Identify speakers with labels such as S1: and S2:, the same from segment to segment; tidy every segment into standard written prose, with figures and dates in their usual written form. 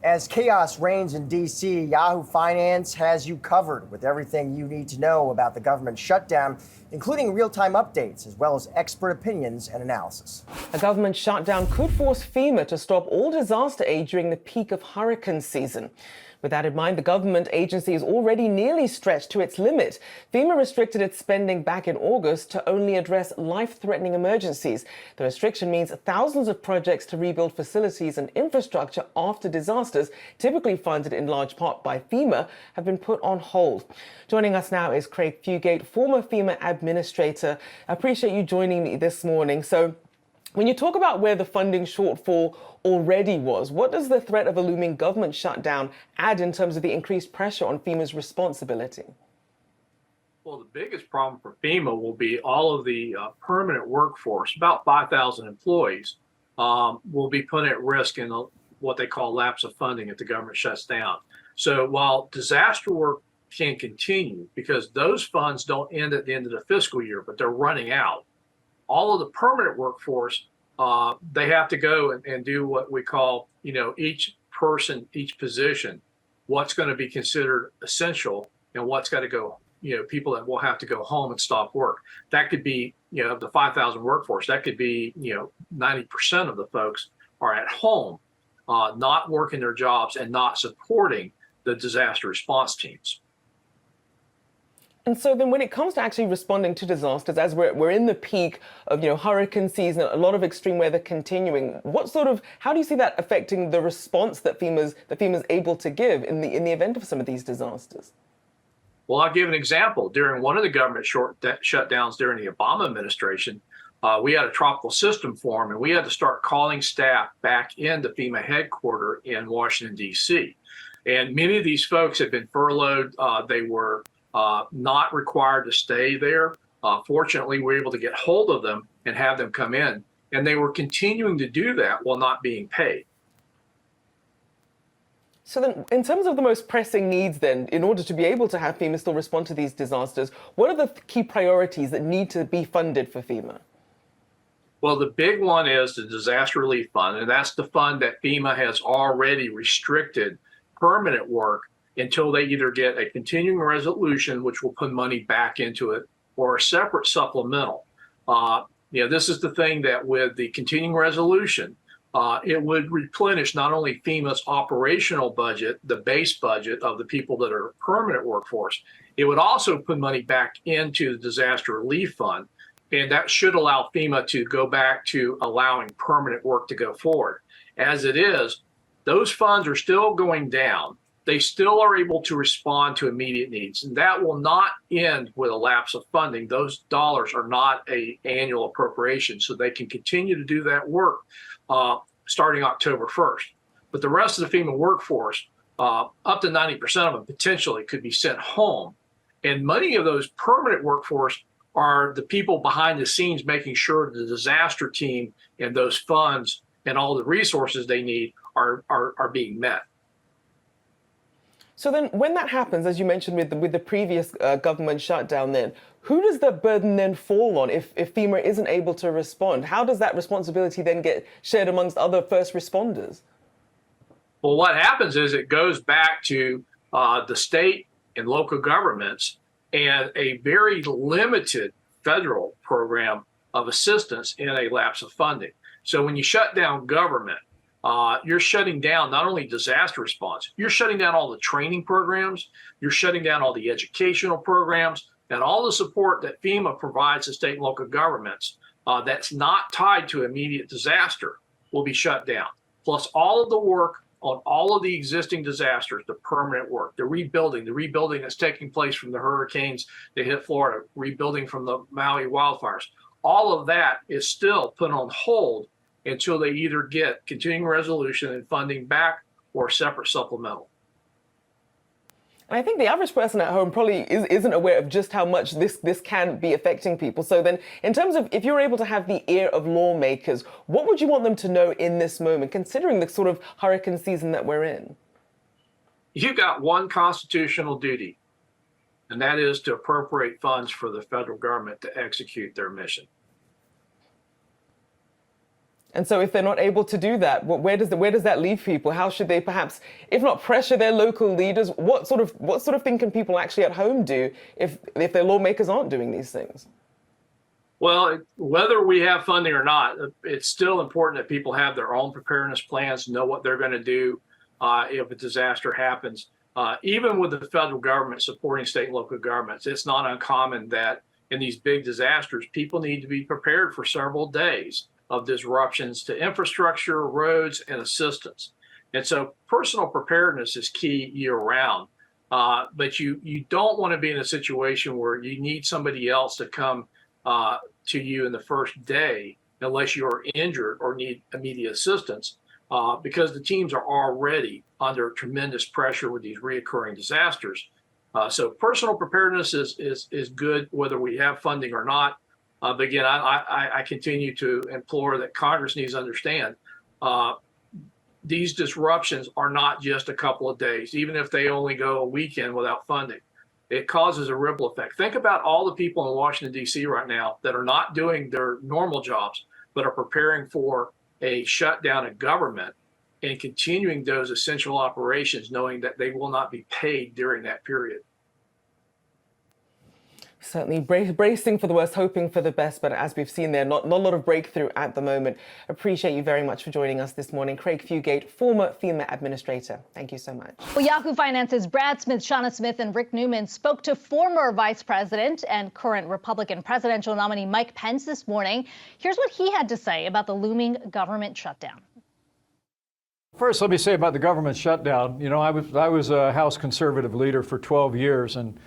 S1: As chaos reigns in D.C., Yahoo Finance has you covered with everything you need to know about the government shutdown, including real-time updates, as well as expert opinions and analysis.
S2: A government shutdown could force FEMA to stop all disaster aid during the peak of hurricane season. With that in mind, the government agency is already nearly stretched to its limit. FEMA restricted its spending back in August to only address life-threatening emergencies. The restriction means thousands of projects to rebuild facilities and infrastructure after disasters, typically funded in large part by FEMA, have been put on hold. Joining us now is Craig Fugate, former FEMA administrator. I appreciate you joining me this morning. So, when you talk about where the funding shortfall already was, what does the threat of a looming government shutdown add in terms of the increased pressure on FEMA's responsibility?
S3: Well, the biggest problem for FEMA will be all of the permanent workforce, about 5,000 employees, will be put at risk in what they call lapse of funding if the government shuts down. So while disaster work can continue, because those funds don't end at the end of the fiscal year, but they're running out, all of the permanent workforce, they have to go and do what we call, each person, each position, what's going to be considered essential and what's got to go, people that will have to go home and stop work. That could be, of the 5,000 workforce, that could be, 90% of the folks are at home, not working their jobs and not supporting the disaster response teams.
S2: And so then when it comes to actually responding to disasters, as we're in the peak of, hurricane season, a lot of extreme weather continuing, how do you see that affecting the response that FEMA's able to give in the event of some of these disasters?
S3: Well, I'll give an example. During one of the government shutdowns during the Obama administration, we had a tropical system form, and we had to start calling staff back into FEMA headquarters in Washington, D.C. And many of these folks had been furloughed. They were not required to stay there. Fortunately, we were able to get hold of them and have them come in, and they were continuing to do that while not being paid.
S2: So then, in terms of the most pressing needs then, in order to be able to have FEMA still respond to these disasters, what are the key priorities that need to be funded for FEMA?
S3: Well, the big one is the disaster relief fund, and that's the fund that FEMA has already restricted permanent work until they either get a continuing resolution, which will put money back into it, or a separate supplemental. This is the thing that with the continuing resolution, it would replenish not only FEMA's operational budget, the base budget of the people that are permanent workforce, it would also put money back into the disaster relief fund. And that should allow FEMA to go back to allowing permanent work to go forward. As it is, those funds are still going down. They still are able to respond to immediate needs, and that will not end with a lapse of funding. Those dollars are not an annual appropriation, so they can continue to do that work starting October 1st. But the rest of the FEMA workforce, up to 90% of them potentially could be sent home. And many of those permanent workforce are the people behind the scenes making sure the disaster team and those funds and all the resources they need are being met.
S2: So then when that happens, as you mentioned with the previous government shutdown then, who does the burden then fall on if FEMA isn't able to respond? How does that responsibility then get shared amongst other first responders?
S3: Well, what happens is it goes back to the state and local governments and a very limited federal program of assistance in a lapse of funding. So when you shut down government, you're shutting down not only disaster response, you're shutting down all the training programs, you're shutting down all the educational programs, and all the support that FEMA provides to state and local governments that's not tied to immediate disaster will be shut down. Plus all of the work on all of the existing disasters, the permanent work, the rebuilding that's taking place from the hurricanes that hit Florida, rebuilding from the Maui wildfires, all of that is still put on hold until they either get continuing resolution and funding back or separate supplemental.
S2: And I think the average person at home probably isn't aware of just how much this can be affecting people. So then, in terms of if you're able to have the ear of lawmakers, what would you want them to know in this moment, considering the sort of hurricane season that we're in?
S3: You've got one constitutional duty, and that is to appropriate funds for the federal government to execute their mission.
S2: And so if they're not able to do that, where does that leave people? How should they perhaps, if not pressure their local leaders, what sort of thing can people actually at home do if their lawmakers aren't doing these things?
S3: Well, whether we have funding or not, it's still important that people have their own preparedness plans, know what they're going to do if a disaster happens. Even with the federal government supporting state and local governments, it's not uncommon that in these big disasters, people need to be prepared for several days of disruptions to infrastructure, roads, and assistance. And so personal preparedness is key year round. But you don't want to be in a situation where you need somebody else to come to you in the first day unless you're injured or need immediate assistance, because the teams are already under tremendous pressure with these reoccurring disasters. So personal preparedness is good whether we have funding or not. But again, I continue to implore that Congress needs to understand these disruptions are not just a couple of days, even if they only go a weekend without funding. It causes a ripple effect. Think about all the people in Washington, D.C. right now that are not doing their normal jobs, but are preparing for a shutdown of government and continuing those essential operations, knowing that they will not be paid during that period.
S2: Certainly bracing for the worst, hoping for the best, but as we've seen there, not a lot of breakthrough at the moment. Appreciate you very much for joining us this morning. Craig Fugate, former FEMA administrator. Thank you so much.
S4: Well, Yahoo Finance's Brad Smith, Shauna Smith, and Rick Newman spoke to former Vice President and current Republican presidential nominee Mike Pence this morning. Here's what he had to say about the looming government shutdown.
S5: First, let me say about the government shutdown. You know, I was a House conservative leader for 12 years, and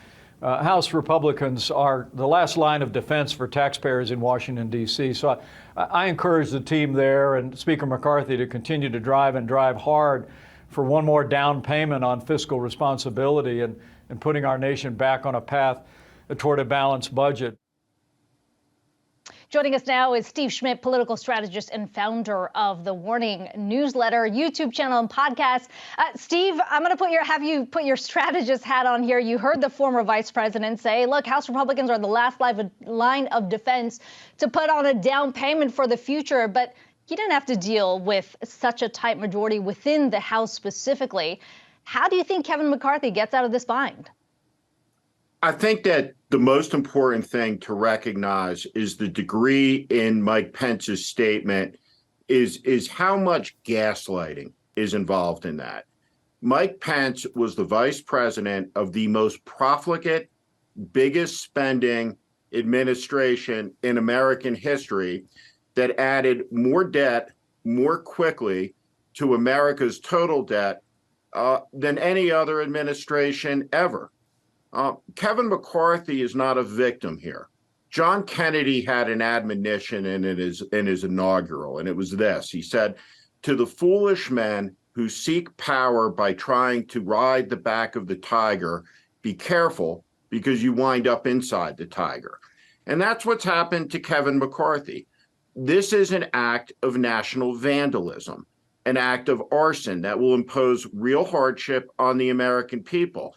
S5: House Republicans are the last line of defense for taxpayers in Washington, D.C. So I encourage the team there and Speaker McCarthy to continue to drive hard for one more down payment on fiscal responsibility and putting our nation back on a path toward a balanced budget.
S4: Joining us now is Steve Schmidt, political strategist and founder of the Warning newsletter, YouTube channel, and podcast. Steve, I'm going to have you put your strategist hat on here. You heard the former vice president say, look, House Republicans are the last line of defense to put on a down payment for the future. But he didn't have to deal with such a tight majority within the House specifically. How do you think Kevin McCarthy gets out of this bind?
S6: I think that the most important thing to recognize is the degree in Mike Pence's statement is how much gaslighting is involved in that. Mike Pence was the vice president of the most profligate, biggest spending administration in American history that added more debt more quickly to America's total debt than any other administration ever. Kevin McCarthy is not a victim here. John Kennedy had an admonition in his inaugural, and it was this. He said, "To the foolish men who seek power by trying to ride the back of the tiger, be careful because you wind up inside the tiger." And that's what's happened to Kevin McCarthy. This is an act of national vandalism, an act of arson that will impose real hardship on the American people.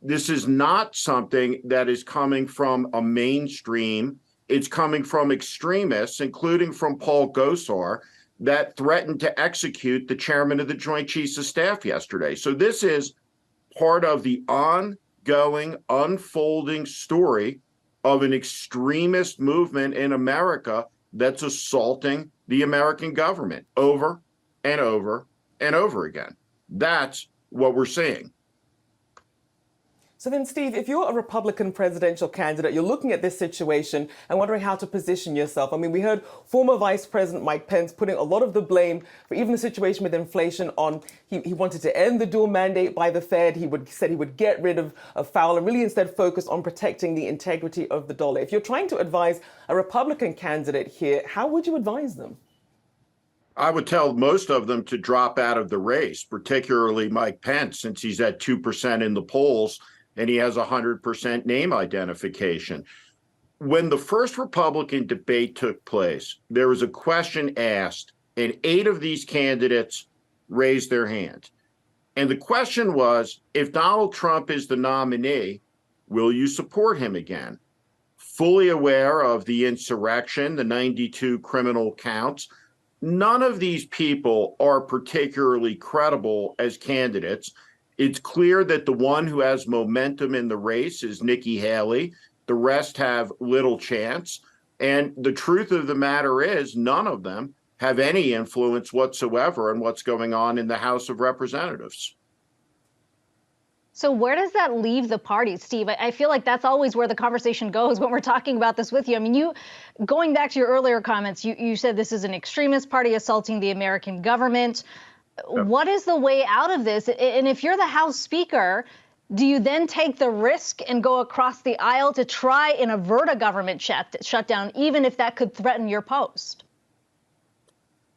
S6: This is not something that is coming from a mainstream. It's coming from extremists, including from Paul Gosar, that threatened to execute the chairman of the Joint Chiefs of Staff yesterday. So this is part of the ongoing, unfolding story of an extremist movement in America that's assaulting the American government over and over and over again. That's what we're seeing.
S2: So then, Steve, if you're a Republican presidential candidate, you're looking at this situation and wondering how to position yourself. I mean, we heard former Vice President Mike Pence putting a lot of the blame for even the situation with inflation on, he wanted to end the dual mandate by the Fed. Said he would get rid of Fowler, and really instead focus on protecting the integrity of the dollar. If you're trying to advise a Republican candidate here, how would you advise them?
S6: I would tell most of them to drop out of the race, particularly Mike Pence, since he's at 2% in the polls and he has 100% name identification. When the first Republican debate took place, there was a question asked, and 8 of these candidates raised their hand. And the question was, if Donald Trump is the nominee, will you support him again? Fully aware of the insurrection, the 92 criminal counts, none of these people are particularly credible as candidates. It's clear that the one who has momentum in the race is Nikki Haley. The rest have little chance. And the truth of the matter is, none of them have any influence whatsoever on what's going on in the House of Representatives.
S4: So where does that leave the party, Steve? I feel like that's always where the conversation goes when we're talking about this with you. I mean, going back to your earlier comments, you said this is an extremist party assaulting the American government. Yep. What is the way out of this? And if you're the House Speaker, do you then take the risk and go across the aisle to try and avert a government shutdown, even if that could threaten your post?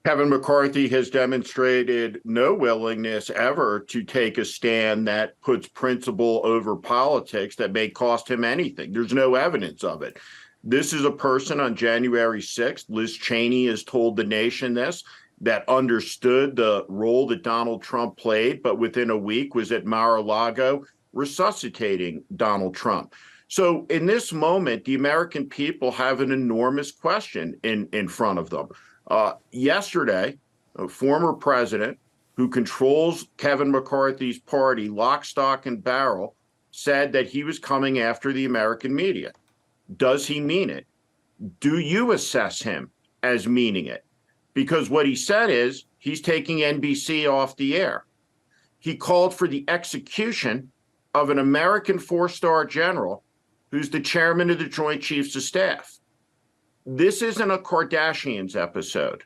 S6: Kevin McCarthy has demonstrated no willingness ever to take a stand that puts principle over politics that may cost him anything. There's no evidence of it. This is a person on January 6th, Liz Cheney has told the nation this, that understood the role that Donald Trump played, but within a week was at Mar-a-Lago resuscitating Donald Trump. So in this moment, the American people have an enormous question in front of them. Yesterday, a former president who controls Kevin McCarthy's party, lock, stock, and barrel, said that he was coming after the American media. Does he mean it? Do you assess him as meaning it? Because what he said is he's taking NBC off the air. He called for the execution of an American four-star general who's the chairman of the Joint Chiefs of Staff. This isn't a Kardashians episode.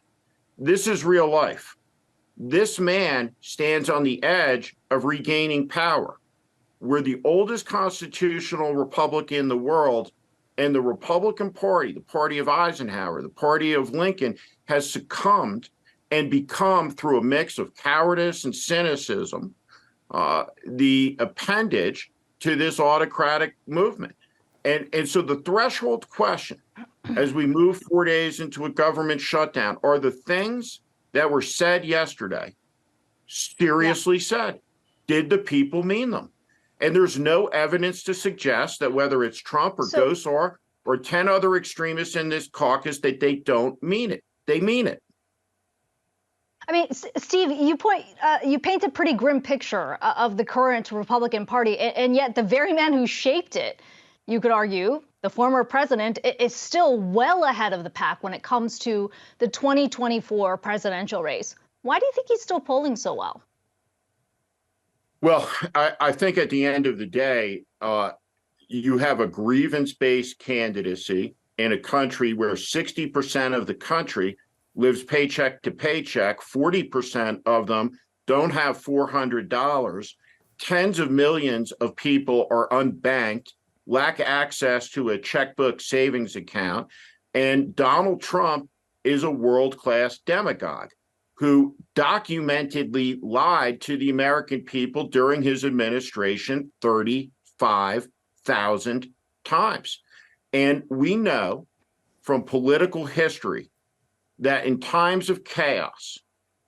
S6: This is real life. This man stands on the edge of regaining power. We're the oldest constitutional republic in the world, and the Republican Party, the party of Eisenhower, the party of Lincoln, has succumbed and become, through a mix of cowardice and cynicism, the appendage to this autocratic movement. And so the threshold question, as we move 4 days into a government shutdown, are the things that were said yesterday seriously said? Did the people mean them? And there's no evidence to suggest that whether it's Trump or Gosar or 10 other extremists in this caucus, that they don't mean it. They mean it.
S4: I mean, Steve, you paint a pretty grim picture of the current Republican Party, and yet the very man who shaped it, you could argue, the former president, is still well ahead of the pack when it comes to the 2024 presidential race. Why do you think he's still polling so well?
S6: Well, I think at the end of the day, you have a grievance-based candidacy in a country where 60% of the country lives paycheck to paycheck, 40% of them don't have $400, tens of millions of people are unbanked, lack access to a checkbook savings account, and Donald Trump is a world-class demagogue who documentedly lied to the American people during his administration 35,000 times. And we know from political history that in times of chaos,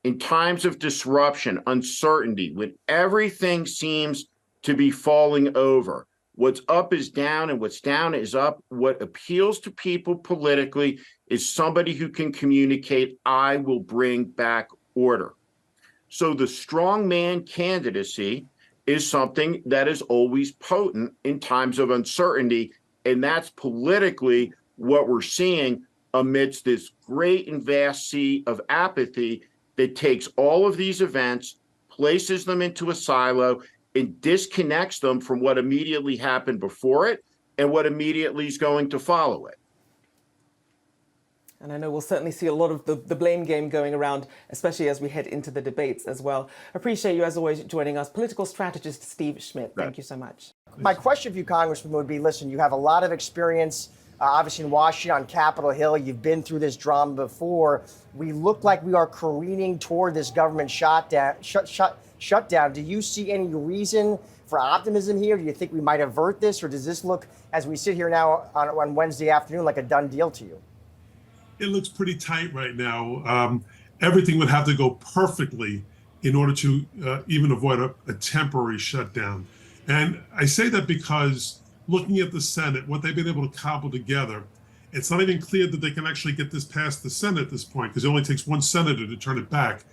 S6: in times of disruption, uncertainty, when everything seems to be falling over, what's up is down and what's down is up, what appeals to people politically is somebody who can communicate, I will bring back order. So the strongman candidacy is something that is always potent in times of uncertainty. And that's politically what we're seeing amidst this great and vast sea of apathy that takes all of these events, places them into a silo, and disconnects them from what immediately happened before it and what immediately is going to follow it.
S2: And I know we'll certainly see a lot of the blame game going around, especially as we head into the debates as well. Appreciate you, as always, joining us. Political strategist Steve Schmidt, thank you so much.
S1: My question for you, Congressman, would be, listen, you have a lot of experience, obviously in Washington, on Capitol Hill. You've been through this drama before. We look like we are careening toward this government shutdown. Do you see any reason for optimism here? Do you think we might avert this, or does this look, as we sit here now on Wednesday afternoon, like a done deal to you?
S7: It looks pretty tight right now. Everything would have to go perfectly in order to even avoid a temporary shutdown. And I say that because looking at the Senate, what they've been able to cobble together It's not even clear that they can actually get this past the Senate at this point, because it only takes one senator to turn it back.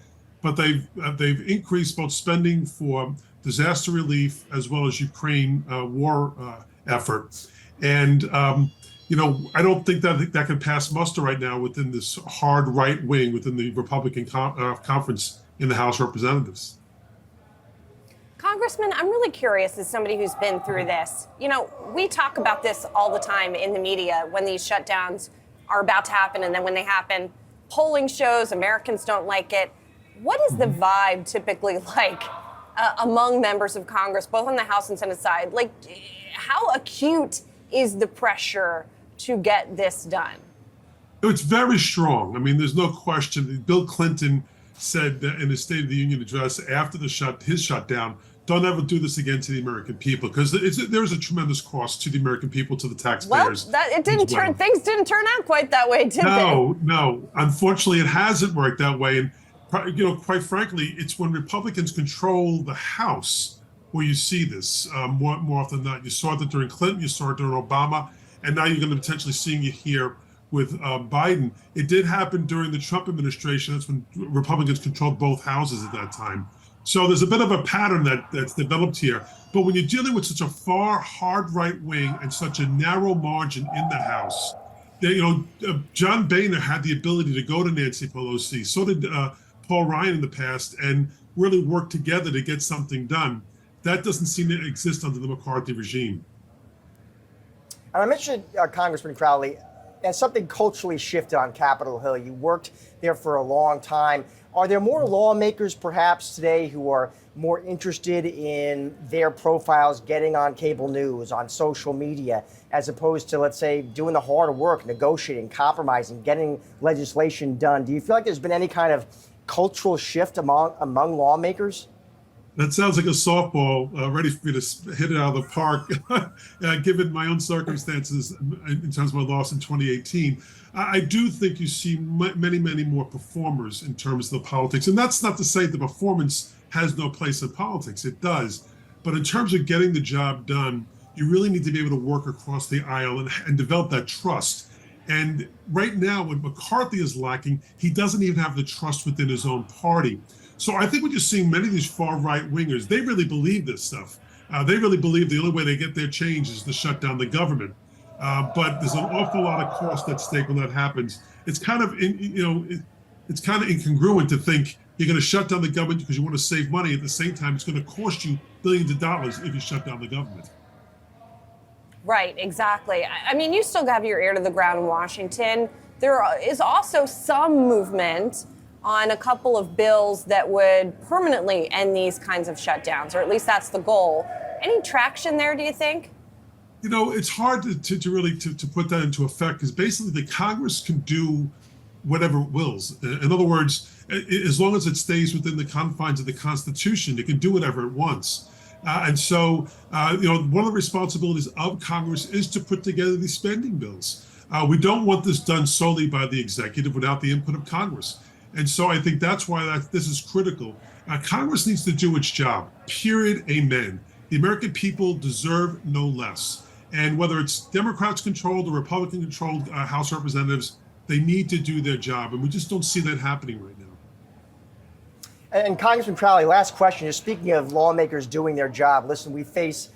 S7: But they've increased both spending for disaster relief as well as Ukraine war effort. And I don't think that can pass muster right now within this hard right wing within the Republican conference in the House of Representatives.
S8: Congressman, I'm really curious as somebody who's been through this. We talk about this all the time in the media when these shutdowns are about to happen, and then when they happen, polling shows Americans don't like it. What is the vibe typically like among members of Congress, both on the House and Senate side? Like, how acute is the pressure to get this done?
S7: It's very strong. I mean, there's no question. Bill Clinton said in his State of the Union address after his shutdown, don't ever do this again to the American people, because there's a tremendous cost to the American people, to the taxpayers.
S8: Well, things didn't turn out quite that way, did they?
S7: No. Unfortunately, it hasn't worked that way. And quite frankly, it's when Republicans control the House where you see this more often than not. You saw it during Clinton, you saw it during Obama, and now you're going to potentially seeing it here with Biden. It did happen during the Trump administration. That's when Republicans controlled both houses at that time. So there's a bit of a pattern that's developed here. But when you're dealing with such a far, hard right wing and such a narrow margin in the House, John Boehner had the ability to go to Nancy Pelosi. So did Paul Ryan in the past, and really work together to get something done. That doesn't seem to exist under the McCarthy regime.
S1: And I mentioned, Congressman Crowley, as something culturally shifted on Capitol Hill. You worked there for a long time. Are there more lawmakers perhaps today who are more interested in their profiles getting on cable news, on social media, as opposed to, let's say, doing the hard work, negotiating, compromising, getting legislation done? Do you feel like there's been any kind of cultural shift among lawmakers?
S7: That sounds like a softball ready for me to hit it out of the park, given my own circumstances in terms of my loss in 2018. I do think you see many, many more performers in terms of the politics. And that's not to say the performance has no place in politics. It does. But in terms of getting the job done, you really need to be able to work across the aisle and develop that trust. And right now, what McCarthy is lacking, he doesn't even have the trust within his own party. So I think what you're seeing many of these far right wingers, they really believe this stuff. They really believe the only way they get their change is to shut down the government. But there's an awful lot of cost at stake when that happens. It's kind of, it's kind of incongruent to think you're going to shut down the government because you want to save money. At the same time, it's going to cost you billions of dollars if you shut down the government.
S8: Right, exactly. I mean, you still have your ear to the ground in Washington. There is also some movement on a couple of bills that would permanently end these kinds of shutdowns, or at least that's the goal. Any traction there, do you think?
S7: It's hard to really put that into effect, because basically the Congress can do whatever it wills. In other words, as long as it stays within the confines of the Constitution, it can do whatever it wants. And so, one of the responsibilities of Congress is to put together these spending bills. We don't want this done solely by the executive without the input of Congress. And so I think that's why this is critical. Congress needs to do its job, period, amen. The American people deserve no less. And whether it's Democrats-controlled or Republican-controlled House Representatives, they need to do their job. And we just don't see that happening right now.
S1: And Congressman Crowley, last question. Just speaking of lawmakers doing their job, listen, we face,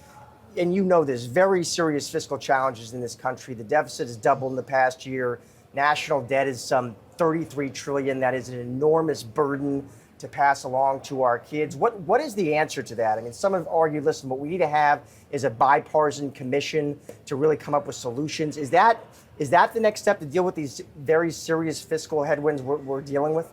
S1: and you know this, very serious fiscal challenges in this country. The deficit has doubled in the past year. National debt is some $33 trillion. That is an enormous burden to pass along to our kids. What is the answer to that? I mean, some have argued, listen, what we need to have is a bipartisan commission to really come up with solutions. Is that the next step to deal with these very serious fiscal headwinds we're dealing with?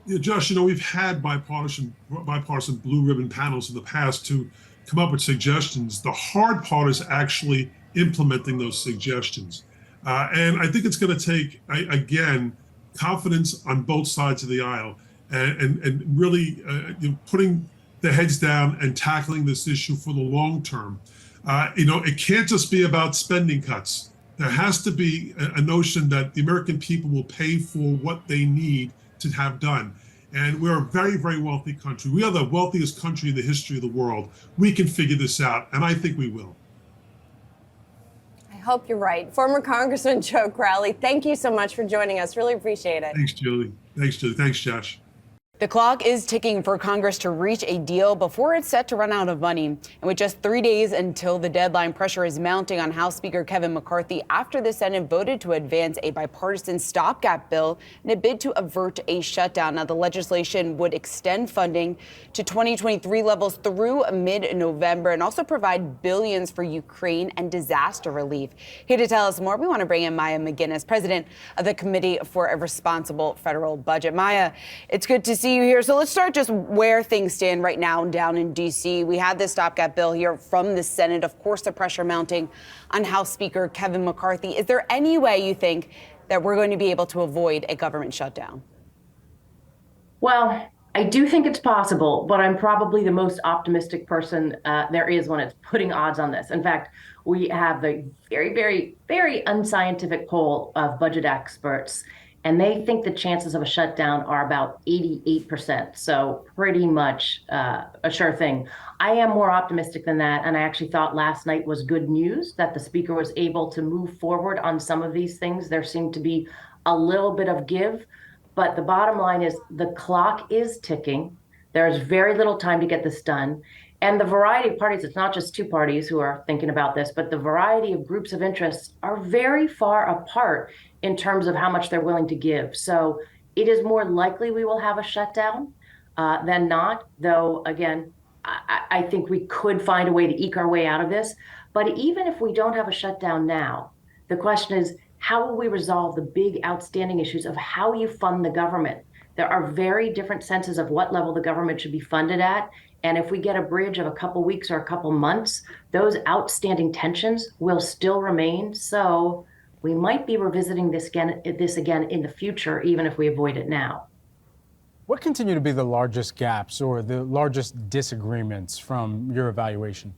S7: Yeah, Josh, we've had bipartisan blue ribbon panels in the past to come up with suggestions. The hard part is actually implementing those suggestions. And I think it's going to take, again, confidence on both sides of the aisle and really putting the heads down and tackling this issue for the long term. It can't just be about spending cuts. There has to be a notion that the American people will pay for what they need to have done. And we're a very, very wealthy country. We are the wealthiest country in the history of the world. We can figure this out, and I think we will.
S8: hope you're right. Former Congressman Joe Crowley, thank you so much for joining us. Really appreciate it.
S7: Thanks, Julie. Thanks, Julie. Thanks, Josh.
S9: The clock is ticking for Congress to reach a deal before it's set to run out of money. And with just 3 days until the deadline, pressure is mounting on House Speaker Kevin McCarthy after the Senate voted to advance a bipartisan stopgap bill in a bid to avert a shutdown. Now, the legislation would extend funding to 2023 levels through mid-November and also provide billions for Ukraine and disaster relief. Here to tell us more, we want to bring in Maya McGinnis, president of the Committee for a Responsible Federal Budget. Maya, it's good to see you here. So let's start just where things stand right now down in D.C. We had this stopgap bill here from the Senate. Of course, the pressure mounting on House Speaker Kevin McCarthy. Is there any way you think that we're going to be able to avoid a government shutdown?
S10: Well, I do think it's possible, but I'm probably the most optimistic person there is when it's putting odds on this. In fact, we have the very, very, very unscientific poll of budget experts, and they think the chances of a shutdown are about 88%. So pretty much a sure thing. I am more optimistic than that. And I actually thought last night was good news that the speaker was able to move forward on some of these things. There seemed to be a little bit of give. But the bottom line is the clock is ticking. There's very little time to get this done. And the variety of parties, it's not just two parties who are thinking about this, but the variety of groups of interests are very far apart in terms of how much they're willing to give. So it is more likely we will have a shutdown than not, though, again, I think we could find a way to eke our way out of this. But even if we don't have a shutdown now, the question is, how will we resolve the big outstanding issues of how you fund the government? There are very different senses of what level the government should be funded at. And if we get a bridge of a couple weeks or a couple months, those outstanding tensions will still remain. So we might be revisiting this again in the future, even if we avoid it now.
S11: What continue to be the largest gaps or the largest disagreements from your evaluation?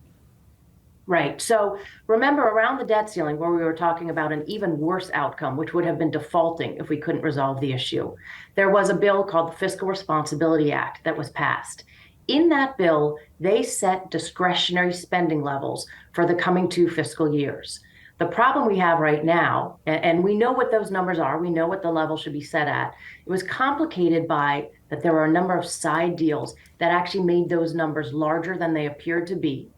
S10: Right. So remember, around the debt ceiling, where we were talking about an even worse outcome, which would have been defaulting if we couldn't resolve the issue, there was a bill called the Fiscal Responsibility Act that was passed. In that bill, they set discretionary spending levels for the coming 2 fiscal years. The problem we have right now, and we know what those numbers are, we know what the level should be set at. It was complicated by that there were a number of side deals that actually made those numbers larger than they appeared to be.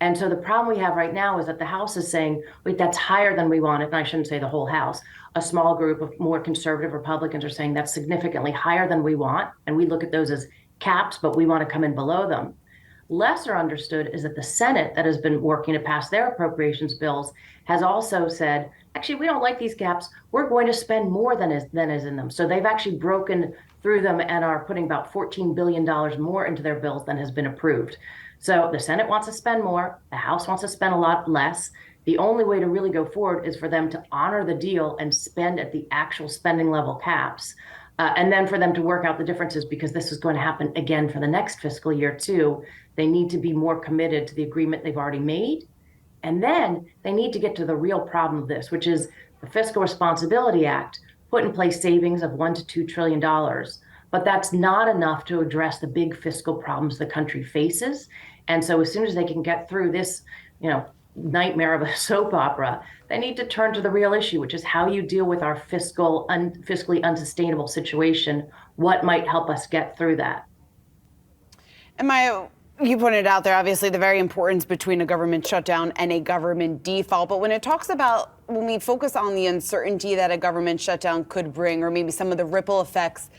S10: And so the problem we have right now is that the House is saying, wait, that's higher than we wanted. And I shouldn't say the whole House. A small group of more conservative Republicans are saying that's significantly higher than we want. And we look at those as caps, but we want to come in below them. Lesser understood is that the Senate, that has been working to pass their appropriations bills, has also said, actually, we don't like these caps. We're going to spend more than is in them. So they've actually broken through them and are putting about $14 billion more into their bills than has been approved. So the Senate wants to spend more. The House wants to spend a lot less. The only way to really go forward is for them to honor the deal and spend at the actual spending level caps. And then for them to work out the differences, because this is going to happen again for the next fiscal year too. They need to be more committed to the agreement they've already made. And then they need to get to the real problem of this, which is the Fiscal Responsibility Act put in place savings of $1 to $2 trillion. But that's not enough to address the big fiscal problems the country faces. And so as soon as they can get through this, nightmare of a soap opera, they need to turn to the real issue, which is how you deal with our fiscally unsustainable situation. What might help us get through that?
S9: And Maya, you pointed out there, obviously, the very importance between a government shutdown and a government default. But when we focus on the uncertainty that a government shutdown could bring, or maybe some of the ripple effects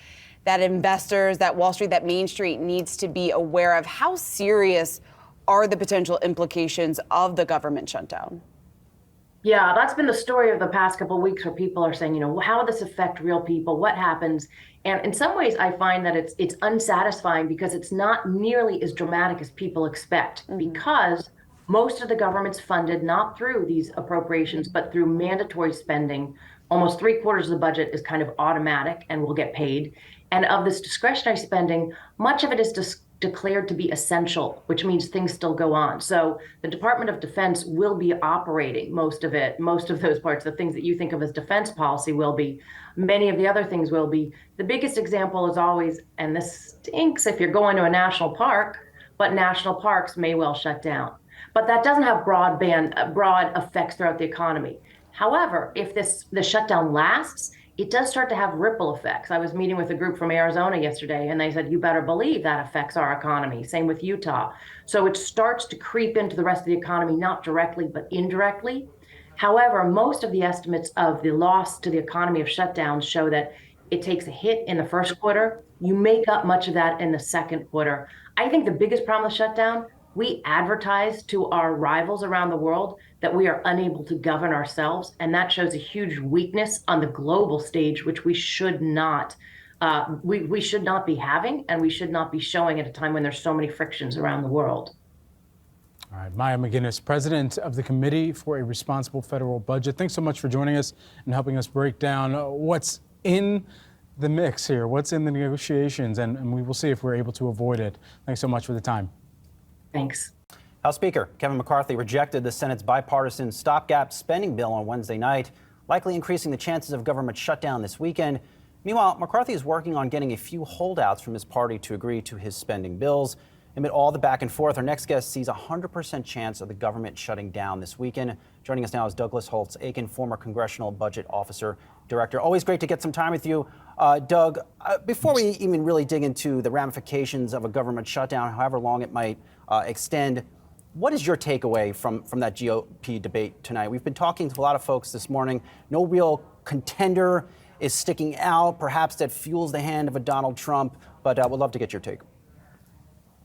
S9: that investors, that Wall Street, that Main Street needs to be aware of, how serious are the potential implications of the government shutdown?
S10: Yeah, that's been the story of the past couple of weeks, where people are saying, how will this affect real people? What happens? And in some ways, I find that it's unsatisfying because it's not nearly as dramatic as people expect, because most of the government's funded not through these appropriations, but through mandatory spending. Almost 3/4 of the budget is kind of automatic and will get paid. And of this discretionary spending, much of it is declared to be essential, which means things still go on. So the Department of Defense will be operating most of those parts, the things that you think of as defense policy will be. Many of the other things will be. The biggest example is always, and this stinks if you're going to a national park, but national parks may well shut down. But that doesn't have broad effects throughout the economy. However, if the shutdown lasts, it does start to have ripple effects. I was meeting with a group from Arizona yesterday, and they said, you better believe that affects our economy. Same with Utah. So it starts to creep into the rest of the economy, not directly, but indirectly. However, most of the estimates of the loss to the economy of shutdowns show that it takes a hit in the first quarter. You make up much of that in the second quarter. I think the biggest problem with shutdown, we advertise to our rivals around the world that we are unable to govern ourselves, and that shows a huge weakness on the global stage, which we should not we should not be having, and we should not be showing at a time when there's so many frictions around the world.
S11: All right, Maya McGinnis, president of the Committee for a Responsible Federal Budget. Thanks so much for joining us and helping us break down what's in the mix here, what's in the negotiations, and we will see if we're able to avoid it. Thanks so much for the time.
S10: Thanks.
S12: House Speaker Kevin McCarthy rejected the Senate's bipartisan stopgap spending bill on Wednesday night, likely increasing the chances of government shutdown this weekend. Meanwhile, McCarthy is working on getting a few holdouts from his party to agree to his spending bills. Amid all the back and forth, our next guest sees a 100% chance of the government shutting down this weekend. Joining us now is Douglas HoltzEakin, former Congressional Budget Officer Director. Always great to get some time with you. Doug, before we even really dig into the ramifications of a government shutdown, however long it might extend, what is your takeaway from that GOP debate tonight? We've been talking to a lot of folks this morning. No real contender is sticking out, perhaps that fuels the hand of a Donald Trump, but we'd love to get your take.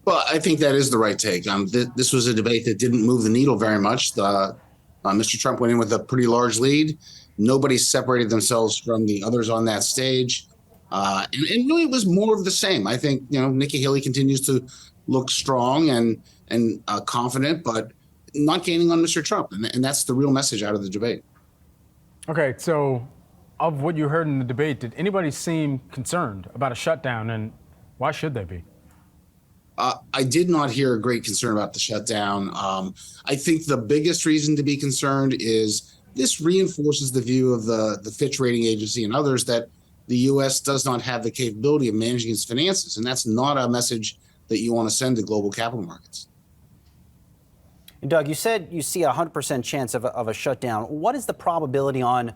S13: Well, I think that is the right take. This was a debate that didn't move the needle very much. Mr. Trump went in with a pretty large lead. Nobody separated themselves from the others on that stage. And really it was more of the same. I think, Nikki Haley continues to look strong and confident, but not gaining on Mr. Trump. And that's the real message out of the debate.
S11: Okay, so of what you heard in the debate, did anybody seem concerned about a shutdown, and why should they be?
S13: I did not hear a great concern about the shutdown. I think the biggest reason to be concerned is this reinforces the view of the Fitch rating agency and others that the U.S. does not have the capability of managing its finances. And that's not a message that you want to send to global capital markets.
S12: And Doug, you said you see a 100% chance of a shutdown. What is the probability on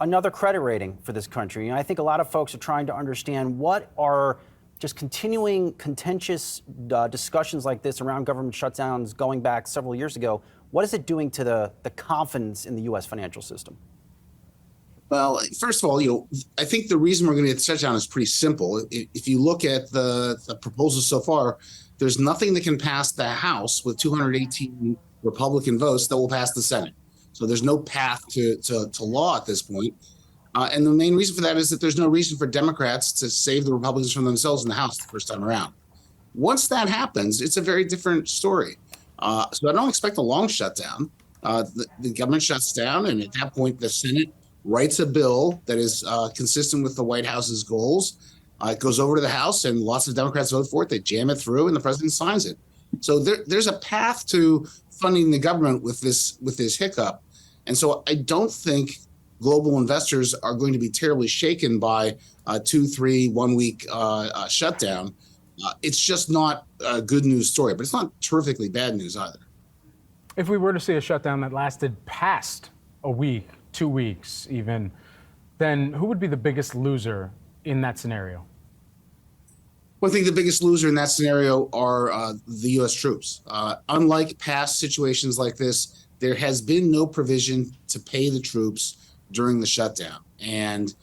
S12: another credit rating for this country? I think a lot of folks are trying to understand what are just continuing contentious discussions like this around government shutdowns going back several years ago. What is it doing to the confidence in the U.S. financial system?
S13: Well, first of all, I think the reason we're going to get the shutdown is pretty simple. If you look at the proposals so far, there's nothing that can pass the House with 218 Republican votes that will pass the Senate. So there's no path to law at this point. And the main reason for that is that there's no reason for Democrats to save the Republicans from themselves in the House the first time around. Once that happens, it's a very different story. So I don't expect a long shutdown. The government shuts down, and at that point, the Senate writes a bill that is consistent with the White House's goals. It goes over to the House, and lots of Democrats vote for it. They jam it through, and the president signs it. So there's a path to funding the government with this hiccup. And so I don't think global investors are going to be terribly shaken by a 1 week shutdown. It's just not a good news story, but it's not terrifically bad news either.
S11: If we were to see a shutdown that lasted past a week, 2 weeks even, then who would be the biggest loser in that scenario?
S13: Well, I think the biggest loser in that scenario are the U.S. troops. Unlike past situations like this, there has been no provision to pay the troops during the shutdown. And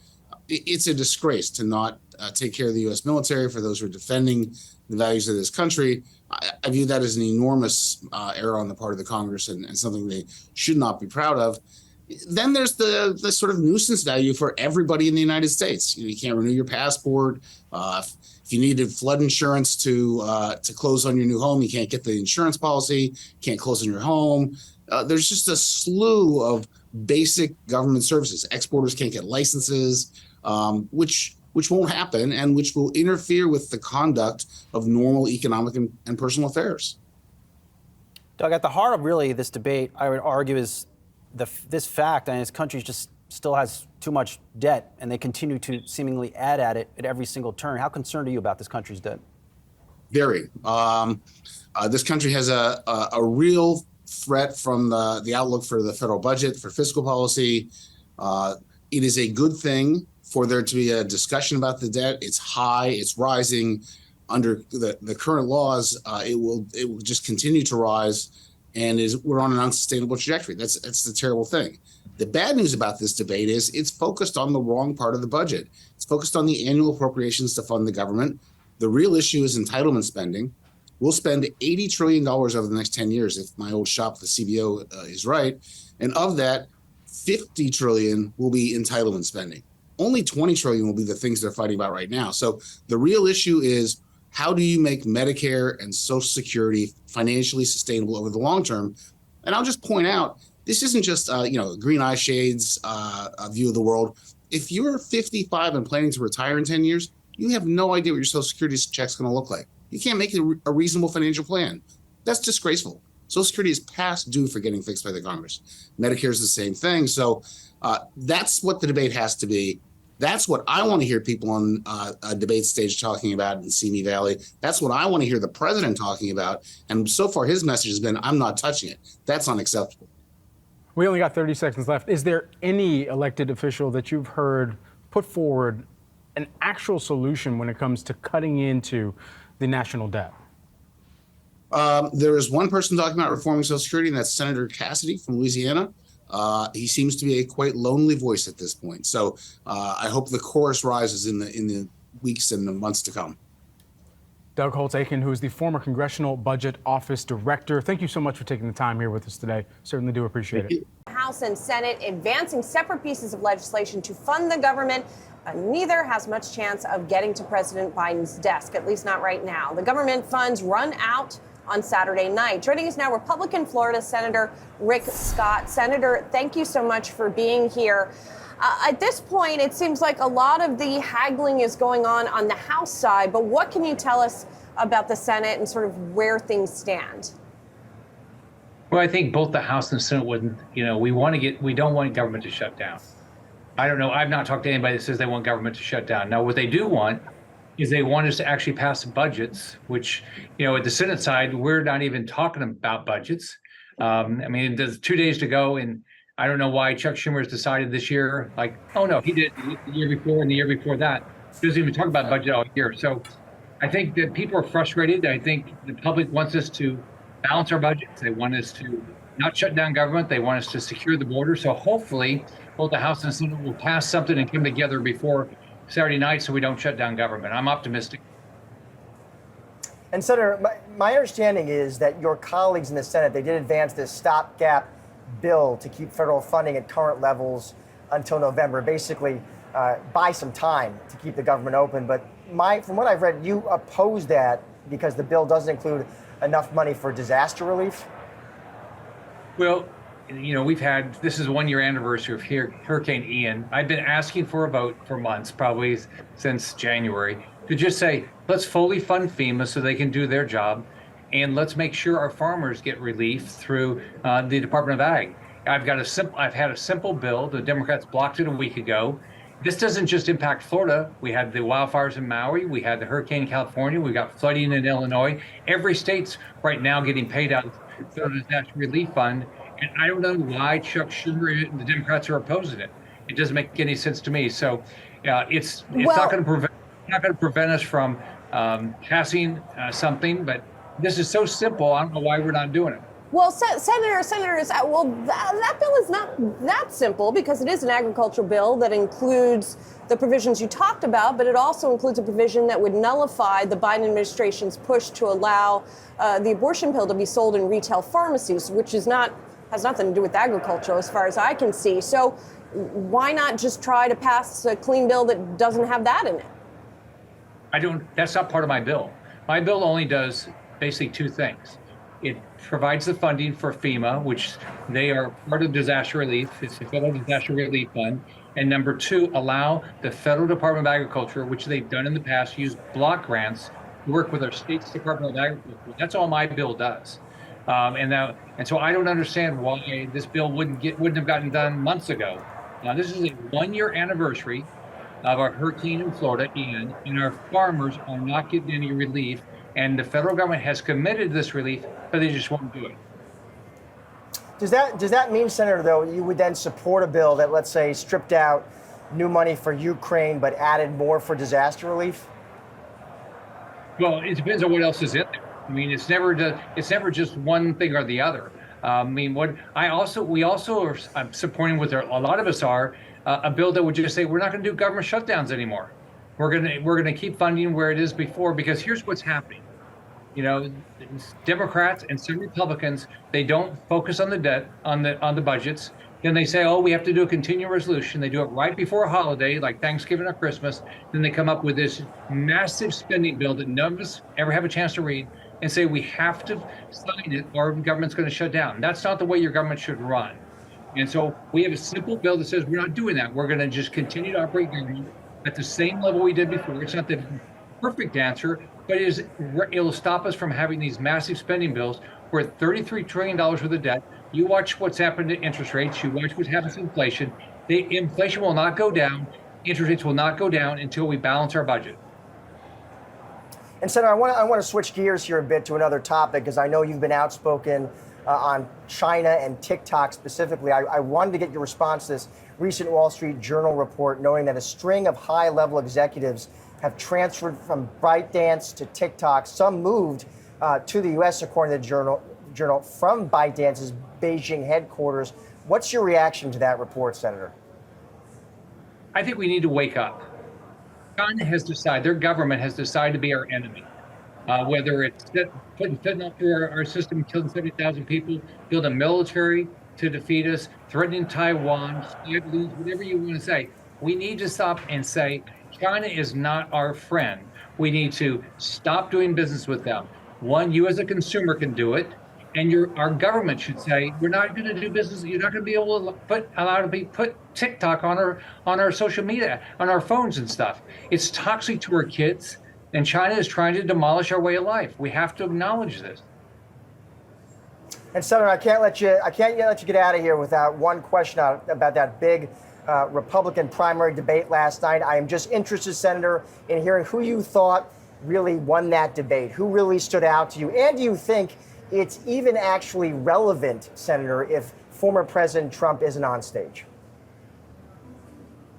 S13: it's a disgrace to not take care of the U.S. military for those who are defending the values of this country. I view that as an enormous error on the part of the Congress and something they should not be proud of. Then there's the sort of nuisance value for everybody in the United States. You can't renew your passport. If you needed flood insurance to close on your new home, you can't get the insurance policy, can't close on your home. There's just a slew of basic government services. Exporters can't get licenses, which won't happen and which will interfere with the conduct of normal economic and personal affairs.
S12: Doug, at the heart of really this debate, I would argue, is this fact, and this country just still has too much debt, and they continue to seemingly add at it at every single turn. How concerned are you about this country's debt?
S13: Very. This country has a real threat from the outlook for the federal budget, for fiscal policy. It is a good thing for there to be a discussion about the debt. It's high, it's rising. Under the current laws, it will just continue to rise, and we're on an unsustainable trajectory. That's the terrible thing. The bad news about this debate is it's focused on the wrong part of the budget. It's focused on the annual appropriations to fund the government. The real issue is entitlement spending. We'll spend $80 trillion over the next 10 years if my old shop, the CBO, is right. And of that, $50 trillion will be entitlement spending. Only $20 trillion will be the things they're fighting about right now. So the real issue is, how do you make Medicare and Social Security financially sustainable over the long term? And I'll just point out, this isn't just green eye shades view of the world. If you're 55 and planning to retire in 10 years, you have no idea what your Social Security check's going to look like. You can't make a reasonable financial plan. That's disgraceful. Social Security is past due for getting fixed by the Congress. Medicare is the same thing. So that's what the debate has to be. That's what I want to hear people on a debate stage talking about in Simi Valley. That's what I want to hear the president talking about. And so far, his message has been, I'm not touching it. That's unacceptable.
S11: We only got 30 seconds left. Is there any elected official that you've heard put forward an actual solution when it comes to cutting into the national debt?
S13: There is one person talking about reforming Social Security, and that's Senator Cassidy from Louisiana. He seems to be a quite lonely voice at this point. So I hope the chorus rises in the weeks and the months to come.
S11: Doug HoltzEakin, who is the former Congressional Budget Office Director. Thank you so much for taking the time here with us today. Certainly do appreciate it.
S8: House and Senate advancing separate pieces of legislation to fund the government. Neither has much chance of getting to President Biden's desk, at least not right now. The government funds run out on Saturday night. Joining us now, Republican Florida Senator Rick Scott. Senator, thank you so much for being here. At this point, it seems like a lot of the haggling is going on the House side, but what can you tell us about the Senate and sort of where things stand?
S14: Well, I think both the House and the Senate wouldn't, we don't want government to shut down. I don't know. I've not talked to anybody that says they want government to shut down. Now, what they do want is they want us to actually pass budgets, which, at the Senate side, we're not even talking about budgets. There's 2 days to go, and I don't know why Chuck Schumer's decided this year, he did the year before and the year before that. He doesn't even talk about budget all year. So I think that people are frustrated. I think the public wants us to balance our budgets. They want us to not shut down government. They want us to secure the border. So hopefully both the House and the Senate will pass something and come together before Saturday night so we don't shut down government. I'm optimistic.
S1: And Senator, my understanding is that your colleagues in the Senate, they did advance this stopgap bill to keep federal funding at current levels until November, basically buy some time to keep the government open. But from what I've read, you oppose that because the bill doesn't include enough money for disaster relief?
S14: Well, this is 1 year anniversary of Hurricane Ian. I've been asking for a vote for months, probably since January, to just say, let's fully fund FEMA so they can do their job. And let's make sure our farmers get relief through the Department of Ag. I've had a simple bill. The Democrats blocked it a week ago. This doesn't just impact Florida. We had the wildfires in Maui. We had the hurricane in California. We got flooding in Illinois. Every state's right now getting paid out of the Federal Disaster Relief Fund. And I don't know why Chuck Schumer and the Democrats are opposing it. It doesn't make any sense to me. So it's not going to prevent us from passing something, but this is so simple. I don't know why we're not doing it.
S8: Well, Senators, that bill is not that simple because it is an agricultural bill that includes the provisions you talked about, but it also includes a provision that would nullify the Biden administration's push to allow the abortion pill to be sold in retail pharmacies, which has nothing to do with agriculture as far as I can see. So why not just try to pass a clean bill that doesn't have that in it?
S14: That's not part of my bill. My bill only does basically two things. It provides the funding for FEMA, which they are part of disaster relief. It's the Federal Disaster Relief Fund. And number two, allow the Federal Department of Agriculture, which they've done in the past, use block grants to work with our state's Department of Agriculture. That's all my bill does. And so I don't understand why this bill wouldn't have gotten done months ago. Now, this is a 1 year anniversary of our hurricane in Florida, Ian, and our farmers are not getting any relief And the federal government has committed to this relief, but they just won't do it.
S1: Does that mean, Senator, though, you would then support a bill that, let's say, stripped out new money for Ukraine but added more for disaster relief?
S14: Well, it depends on what else is in there. I mean, it's never just one thing or the other. I mean, we also are supporting with a lot of us are a bill that would just say we're not going to do government shutdowns anymore. We're going to keep funding where it is before, because here's what's happening. You know, Democrats and some Republicans, they don't focus on the debt, on the budgets. Then they say, oh, we have to do a continuing resolution. They do it right before a holiday, like Thanksgiving or Christmas. Then they come up with this massive spending bill that none of us ever have a chance to read, and say we have to sign it or the government's going to shut down. That's not the way your government should run. And so we have a simple bill that says we're not doing that. We're going to just continue to operate government at the same level we did before. It's not the perfect answer, but it'll stop us from having these massive spending bills. We're at $33 trillion worth of debt. You watch what's happened to interest rates. You watch what happens to inflation. Inflation will not go down. Interest rates will not go down until we balance our budget.
S1: And Senator, I want to switch gears here a bit to another topic, because I know you've been outspoken on China and TikTok specifically. I wanted to get your response to this recent Wall Street Journal report, knowing that a string of high-level executives have transferred from ByteDance to TikTok. Some moved to the U.S., according to the journal, from ByteDance's Beijing headquarters. What's your reaction to that report, Senator?
S14: I think we need to wake up. China has decided, their government has decided to be our enemy. Whether it's putting fentanyl through our system, killing 70,000 people, build a military to defeat us, threatening Taiwan, whatever you want to say. We need to stop and say, China is not our friend. We need to stop doing business with them. One, you as a consumer can do it, and our government should say, we're not going to do business. You're not going to be able to allow to put TikTok on our social media, on our phones and stuff. It's toxic to our kids, and China is trying to demolish our way of life. We have to acknowledge this.
S1: And Senator, I can't let you get out of here without one question about that big Republican primary debate last night. I am just interested, Senator, in hearing who you thought really won that debate, who really stood out to you, and do you think it's even actually relevant, Senator, if former President Trump isn't on stage?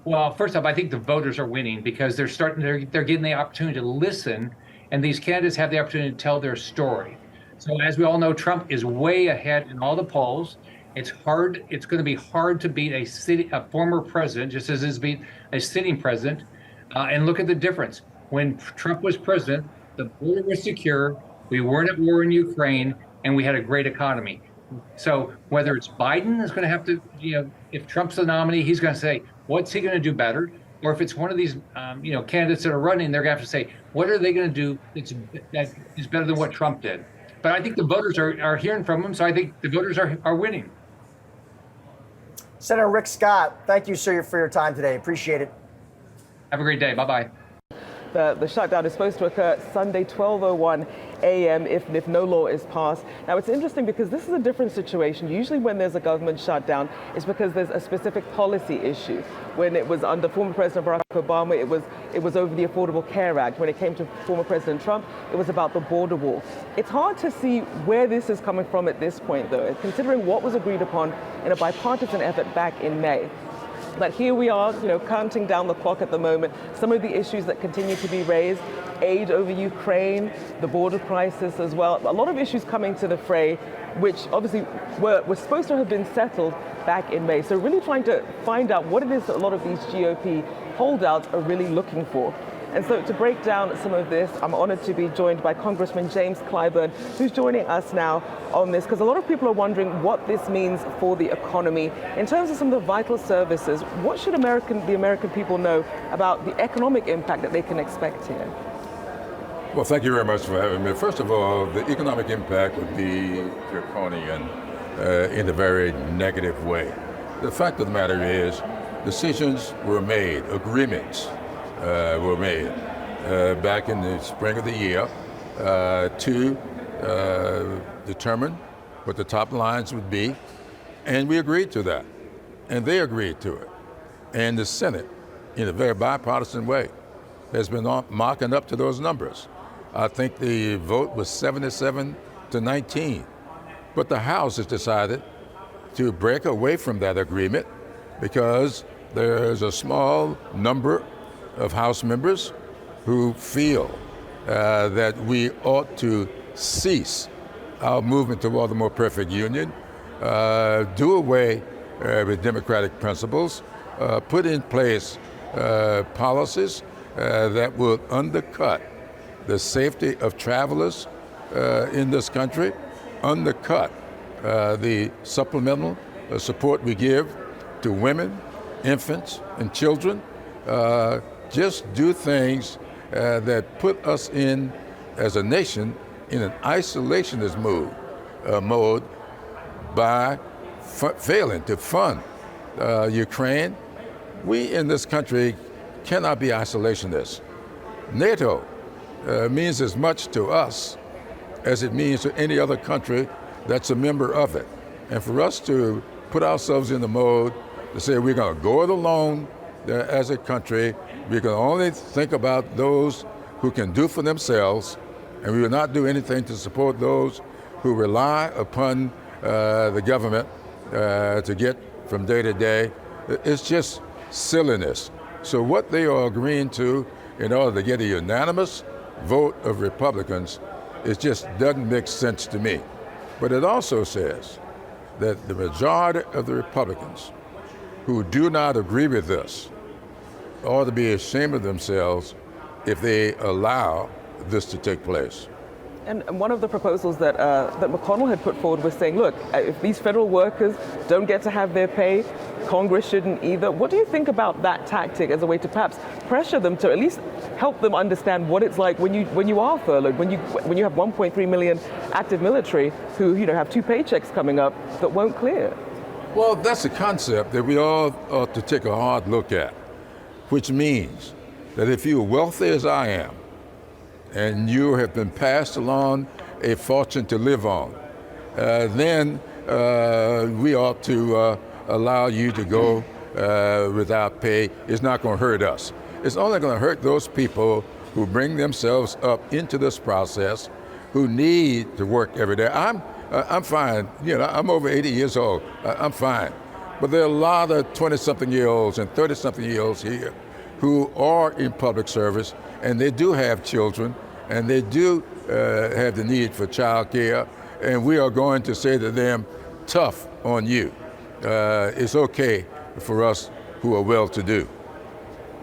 S14: Well, first off, I think the voters are winning because they're getting the opportunity to listen, and these candidates have the opportunity to tell their story. So as we all know, Trump is way ahead in all the polls. It's going to be hard to beat a former president, just as it's beat a sitting president. And look at the difference. When Trump was president, the border was secure, we weren't at war in Ukraine, and we had a great economy. So whether it's Biden that's going to have to, if Trump's the nominee, he's going to say, what's he going to do better? Or if it's one of these, candidates that are running, they're going to have to say, what are they going to do that is better than what Trump did? But I think the voters are hearing from him, so I think the voters are winning.
S1: Senator Rick Scott, thank you, sir, for your time today. Appreciate it.
S14: Have a great day. Bye-bye.
S2: The shutdown is supposed to occur Sunday, 12:01 a.m. if no law is passed. Now, it's interesting because this is a different situation. Usually when there's a government shutdown, it's because there's a specific policy issue. When it was under former President Barack Obama, it was over the Affordable Care Act. When it came to former President Trump, it was about the border wall. It's hard to see where this is coming from at this point, though, considering what was agreed upon in a bipartisan effort back in May. But here we are, counting down the clock at the moment. Some of the issues that continue to be raised, aid over Ukraine, the border crisis as well. A lot of issues coming to the fray, which obviously were supposed to have been settled back in May. So really trying to find out what it is that a lot of these GOP holdouts are really looking for. And so to break down some of this, I'm honored to be joined by Congressman James Clyburn, who's joining us now on this, because a lot of people are wondering what this means for the economy. In terms of some of the vital services, what should the American people know about the economic impact that they can expect here?
S15: Well, thank you very much for having me. First of all, the economic impact would be draconian in a very negative way. The fact of the matter is, decisions were made, agreements were made back in the spring of the year to determine what the top lines would be, and we agreed to that, and they agreed to it. And the Senate, in a very bipartisan way, has been marking up to those numbers. I think the vote was 77-19. But the House has decided to break away from that agreement because there's a small number of House members who feel that we ought to cease our movement toward a more perfect union, do away with democratic principles, put in place policies that will undercut the safety of travelers in this country, undercut the supplemental support we give to women, infants, and children. Just do things that put us in, as a nation, in an isolationist mode by failing to fund Ukraine. We in this country cannot be isolationists. NATO means as much to us as it means to any other country that's a member of it. And for us to put ourselves in the mode to say we're going to go it alone as a country, we can only think about those who can do for themselves, and we will not do anything to support those who rely upon the government to get from day to day. It's just silliness. So what they are agreeing to in order to get a unanimous vote of Republicans, it just doesn't make sense to me. But it also says that the majority of the Republicans who do not agree with this ought to be ashamed of themselves if they allow this to take place.
S2: And one of the proposals that McConnell had put forward was saying, look, if these federal workers don't get to have their pay, Congress shouldn't either. What do you think about that tactic as a way to perhaps pressure them to at least help them understand what it's like when you are furloughed, when you have 1.3 million active military who have 2 paychecks coming up that won't clear?
S15: Well, that's a concept that we all ought to take a hard look at, which means that if you're wealthy as I am, and you have been passed along a fortune to live on, then we ought to allow you to go without pay. It's not going to hurt us. It's only going to hurt those people who bring themselves up into this process, who need to work every day. I'm fine. I'm over 80 years old. I'm fine. But there are a lot of 20-something-year-olds and 30-something-year-olds here who are in public service, and they do have children, and they do have the need for child care, and we are going to say to them, tough on you. It's okay for us who are well-to-do.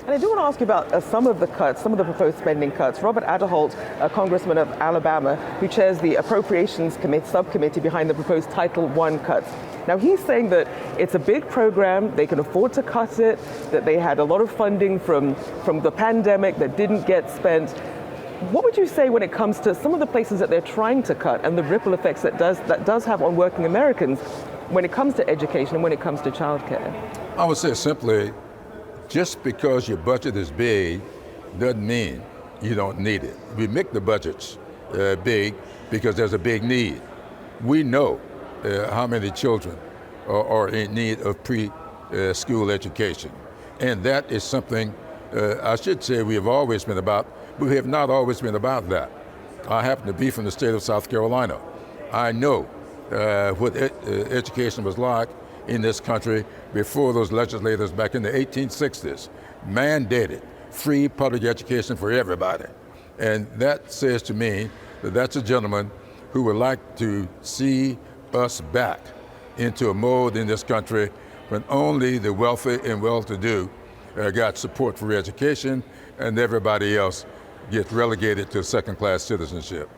S2: And I do want to ask you about some of the cuts, some of the proposed spending cuts. Robert Adaholt, a congressman of Alabama, who chairs the Appropriations Subcommittee behind the proposed Title I cuts. Now, he's saying that it's a big program, they can afford to cut it, that they had a lot of funding from the pandemic that didn't get spent. What would you say when it comes to some of the places that they're trying to cut and the ripple effects that does have on working Americans when it comes to education and when it comes to childcare?
S15: I would say simply, just because your budget is big doesn't mean you don't need it. We make the budgets big because there's a big need. We know how many children are in need of pre-school education. And that is something I should say we have always been about, but we have not always been about that. I happen to be from the state of South Carolina. I know what education was like in this country before those legislators back in the 1860s mandated free public education for everybody. And that says to me that that's a gentleman who would like to see us back into a mode in this country when only the wealthy and well-to-do got support for education and everybody else gets relegated to second-class citizenship.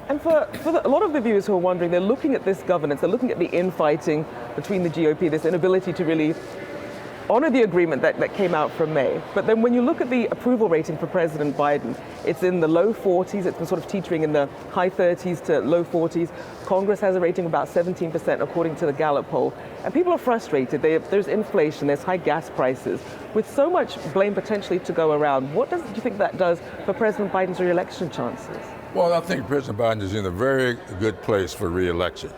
S2: And for a lot of the viewers who are wondering, they're looking at this governance, they're looking at the infighting between the GOP, this inability to really honor the agreement that came out from May. But then when you look at the approval rating for President Biden, it's in the low 40s, it's been sort of teetering in the high 30s to low 40s. Congress has a rating of about 17% according to the Gallup poll. And people are frustrated. There's inflation, there's high gas prices. With so much blame potentially to go around, what do you think that does for President Biden's re-election chances?
S15: Well, I think President Biden is in a very good place for re-election.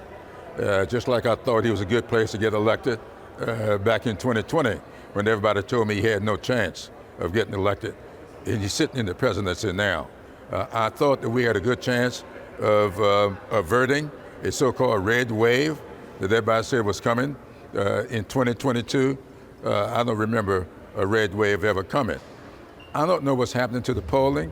S15: Just like I thought he was a good place to get elected back in 2020 when everybody told me he had no chance of getting elected. And he's sitting in the presidency now. I thought that we had a good chance of averting a so-called red wave that everybody said was coming in 2022. I don't remember a red wave ever coming. I don't know what's happening to the polling.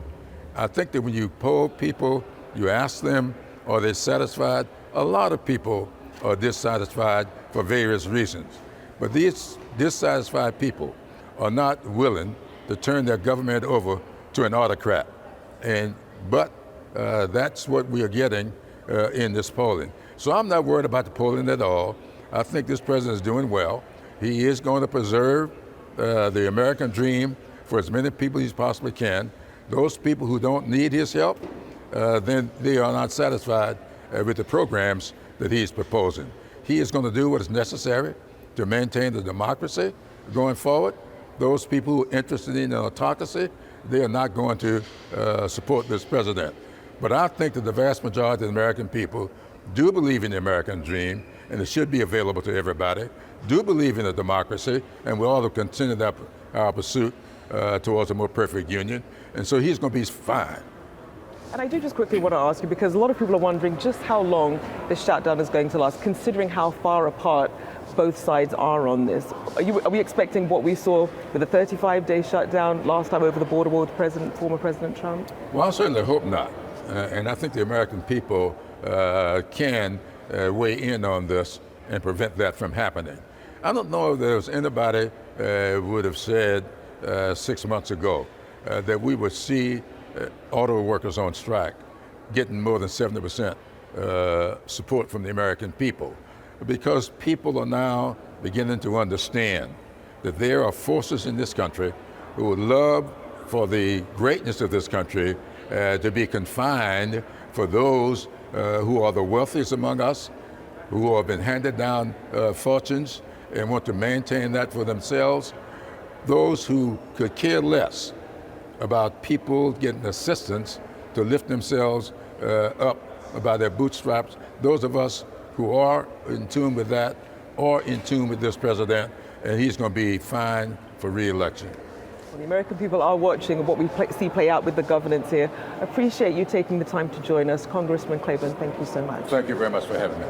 S15: I think that when you poll people, you ask them, are they satisfied? A lot of people are dissatisfied for various reasons. But these dissatisfied people are not willing to turn their government over to an autocrat. But that's what we are getting in this polling. So I'm not worried about the polling at all. I think this president is doing well. He is going to preserve the American dream for as many people as he possibly can. Those people who don't need his help, then they are not satisfied with the programs that he's proposing. He is going to do what is necessary to maintain the democracy going forward. Those people who are interested in autocracy, they are not going to support this president. But I think that the vast majority of the American people do believe in the American dream, and it should be available to everybody, do believe in a democracy, and we ought to continue our pursuit towards a more perfect union. And so he's going to be fine.
S2: And I do just quickly want to ask you, because a lot of people are wondering just how long this shutdown is going to last, considering how far apart both sides are on this. Are we expecting what we saw with a 35-day shutdown last time over the border with former President Trump?
S15: Well, I certainly hope not. And I think the American people can weigh in on this and prevent that from happening. I don't know if there was anybody would have said 6 months ago that we would see auto workers on strike getting more than 70% support from the American people, because people are now beginning to understand that there are forces in this country who would love for the greatness of this country to be confined for those who are the wealthiest among us, who have been handed down fortunes and want to maintain that for themselves. Those who could care less about people getting assistance to lift themselves up by their bootstraps. Those of us who are in tune with that are in tune with this president, and he's going to be fine for re-election.
S2: Well, the American people are watching what we see play out with the governance here. Appreciate you taking the time to join us. Congressman Clyburn, thank you so much.
S15: Thank you very much for having me.